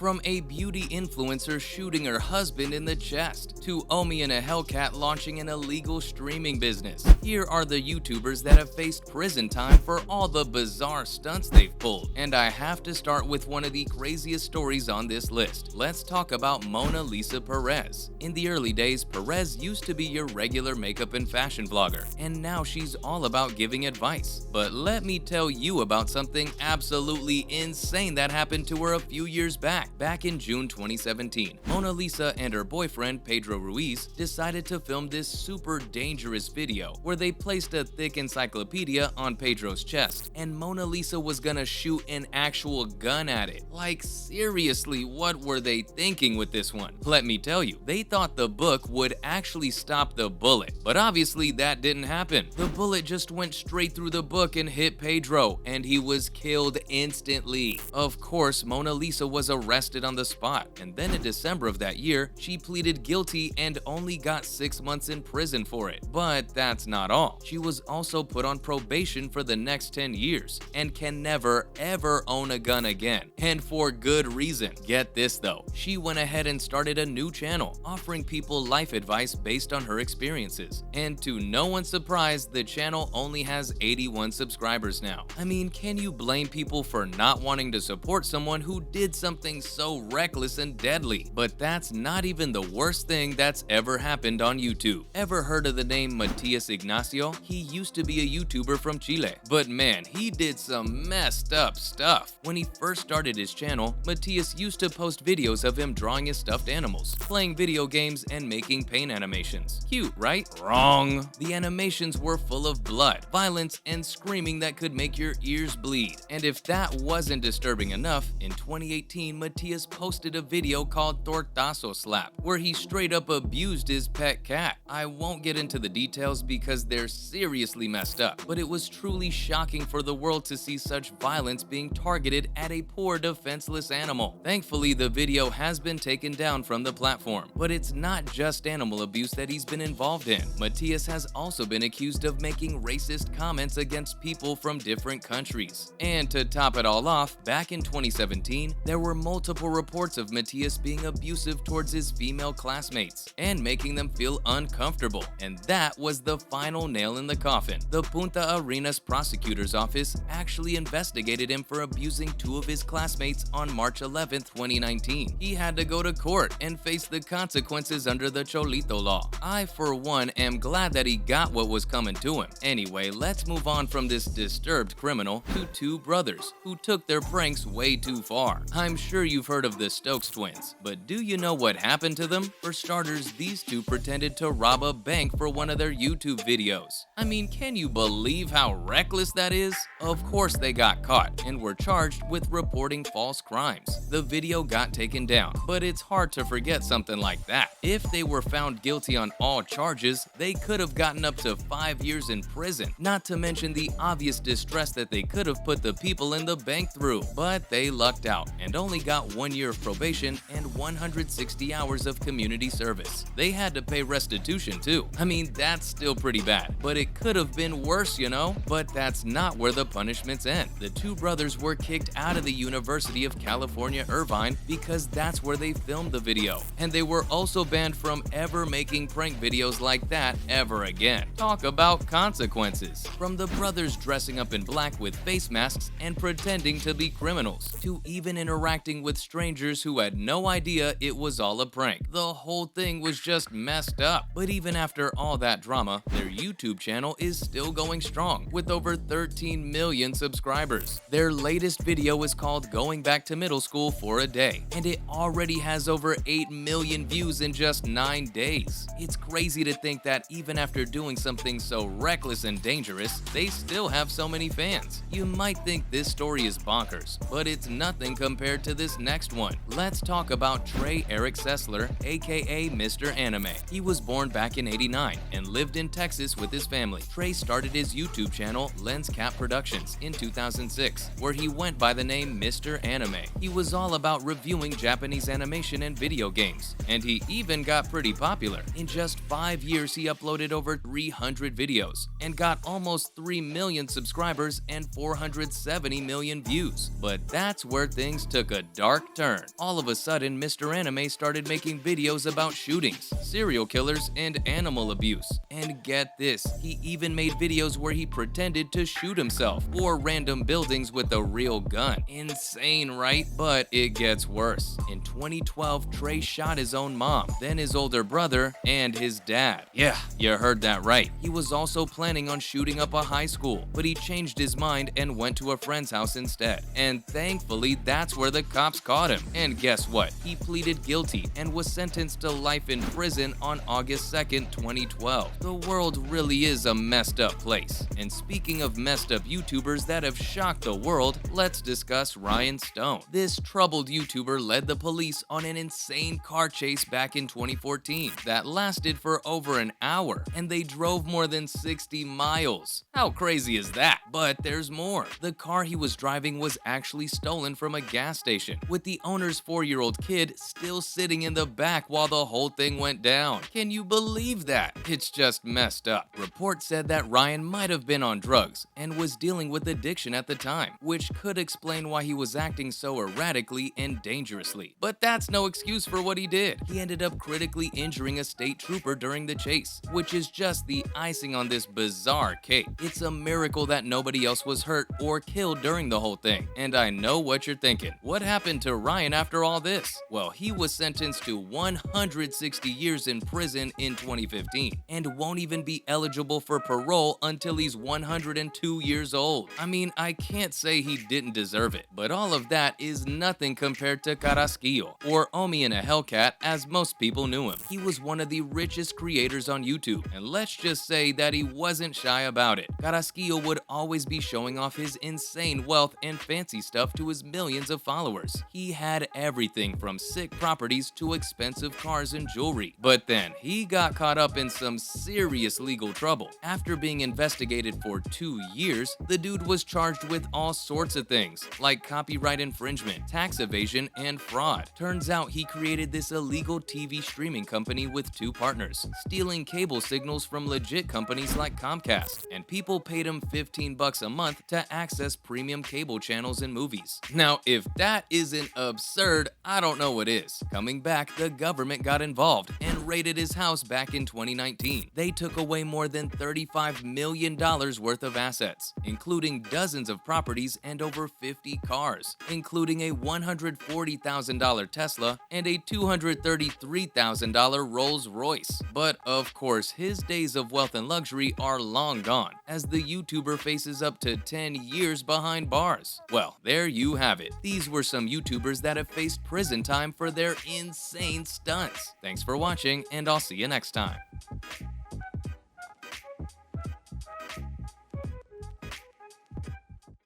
From a beauty influencer shooting her husband in the chest, to Omi and a Hellcat launching an illegal streaming business. Here are the YouTubers that have faced prison time for all the bizarre stunts they've pulled. And I have to start with one of the craziest stories on this list. Let's talk about Mona Lisa Perez. In the early days, Perez used to be your regular makeup and fashion vlogger, and now she's all about giving advice. But let me tell you about something absolutely insane that happened to her a few years back in June 2017. Mona Lisa and her boyfriend, Pedro Ruiz, decided to film this super dangerous video where they placed a thick encyclopedia on Pedro's chest, and Mona Lisa was gonna shoot an actual gun at it. Like, seriously, what were they thinking with this one? Let me tell you, they thought the book would actually stop the bullet, but obviously that didn't happen. The bullet just went straight through the book and hit Pedro, and he was killed instantly. Of course, Mona Lisa was arrested on the spot, and then in December of that year, she pleaded guilty and only got 6 months in prison for it. But that's not all. She was also put on probation for the next 10 years and can never ever own a gun again. And for good reason. Get this though, she went ahead and started a new channel offering people life advice based on her experiences. And to no one's surprise, the channel only has 81 subscribers now. I mean, can you blame people for not wanting to support someone who did something so reckless and deadly? But that's not even the worst thing that's ever happened on YouTube. Ever heard of the name Matias Ignacio? He used to be a YouTuber from Chile, but man, he did some messed up stuff. When he first started his channel, Matias used to post videos of him drawing his stuffed animals, playing video games, and making paint animations. Cute, right? Wrong. The animations were full of blood, violence, and screaming that could make your ears bleed. And if that wasn't disturbing enough, in 2018, Matias posted a video called Tortazo Slap, where he straight up abused his pet cat. I won't get into the details because they're seriously messed up, but it was truly shocking for the world to see such violence being targeted at a poor defenseless animal. Thankfully, the video has been taken down from the platform, but it's not just animal abuse that he's been involved in. Matias has also been accused of making racist comments against people from different countries. And to top it all off, back in 2017, there were multiple reports of Matias being abusive towards his female classmates and making them feel uncomfortable. And that was the final nail in the coffin. The Punta Arenas prosecutor's office actually investigated him for abusing 2 of his classmates on March 11, 2019. He had to go to court and face the consequences under the Cholito law. I, for one, am glad that he got what was coming to him. Anyway, let's move on from this disturbed criminal to 2 brothers who took their pranks way too far. I'm sure you've heard of the Stokes twins, but do you know what happened to them? For starters, these 2 pretended to rob a bank for one of their YouTube videos. I mean, can you believe how reckless that is? Of course they got caught and were charged with reporting false crimes. The video got taken down, but it's hard to forget something like that. If they were found guilty on all charges, they could have gotten up to 5 years in prison, not to mention the obvious distress that they could have put the people in the bank through. But they lucked out and only got 1 year of probation and 160 hours of community service. They had to pay restitution too. I mean, that's still pretty bad, but it could have been worse, you know? But that's not where the punishments end. The 2 brothers were kicked out of the University of California, Irvine, because that's where they filmed the video. And they were also banned from ever making prank videos like that ever again. Talk about consequences. From the brothers dressing up in black with face masks and pretending to be criminals, to even interacting with strangers who had no idea it was all a prank. The whole thing was just messed up. But even after all that drama, their YouTube channel is still going strong, with over 13 million subscribers. Their latest video is called Going Back to Middle School for a Day, and it already has over 8 million views in just 9 days. It's crazy to think that even after doing something so reckless and dangerous, they still have so many fans. You might think this story is bonkers, but it's nothing compared to this next one. Let's talk about Trey Eric Sessler, aka Mr. Anime. He was born back in '89 and lived in Texas with his family. Trey started his YouTube channel Lens Cap Productions in 2006, where he went by the name Mr. Anime. He was all about reviewing Japanese animation and video games, and he even got pretty popular. In just 5 years, he uploaded over 300 videos and got almost 3 million subscribers and 470 million views. But that's where things took a dark dark turn. All of a sudden, Mr. Anime started making videos about shootings, serial killers, and animal abuse. And get this, he even made videos where he pretended to shoot himself or random buildings with a real gun. Insane, right? But it gets worse. In 2012, Trey shot his own mom, then his older brother, and his dad. Yeah, you heard that right. He was also planning on shooting up a high school, but he changed his mind and went to a friend's house instead. And thankfully, that's where the cops caught him. And guess what? He pleaded guilty and was sentenced to life in prison on August 2nd, 2012. The world really is a messed up place. And speaking of messed up YouTubers that have shocked the world, let's discuss Ryan Stone. This troubled YouTuber led the police on an insane car chase back in 2014 that lasted for over an hour, and they drove more than 60 miles. How crazy is that? But there's more. The car he was driving was actually stolen from a gas station, with the owner's 4-year-old kid still sitting in the back while the whole thing went down. Can you believe that? It's just messed up. Reports said that Ryan might have been on drugs and was dealing with addiction at the time, which could explain why he was acting so erratically and dangerously. But that's no excuse for what he did. He ended up critically injuring a state trooper during the chase, which is just the icing on this bizarre cake. It's a miracle that nobody else was hurt or killed during the whole thing. And I know what you're thinking. What happened to Ryan after all this? Well, he was sentenced to 160 years in prison in 2015 and won't even be eligible for parole until he's 102 years old. I mean, I can't say he didn't deserve it, but all of that is nothing compared to Carrasquillo, or Omi in a Hellcat as most people knew him. He was one of the richest creators on YouTube, and let's just say that he wasn't shy about it. Carrasquillo would always be showing off his insane wealth and fancy stuff to his millions of followers. He had everything from sick properties to expensive cars and jewelry. But then, he got caught up in some serious legal trouble. After being investigated for 2 years, the dude was charged with all sorts of things, like copyright infringement, tax evasion, and fraud. Turns out he created this illegal TV streaming company with 2 partners, stealing cable signals from legit companies like Comcast, and people paid him $15 a month to access premium cable channels and movies. Now, if that isn't absurd, I don't know what is. Coming back, the government got involved and raided his house back in 2019. They took away more than $35 million worth of assets, including dozens of properties and over 50 cars, including a $140,000 Tesla and a $233,000 Rolls-Royce. But of course, his days of wealth and luxury are long gone, as the YouTuber faces up to 10 years behind bars. Well, there you have it. These were some YouTubers that have faced prison time for their insane stunts. Thanks for watching, and I'll see you next time.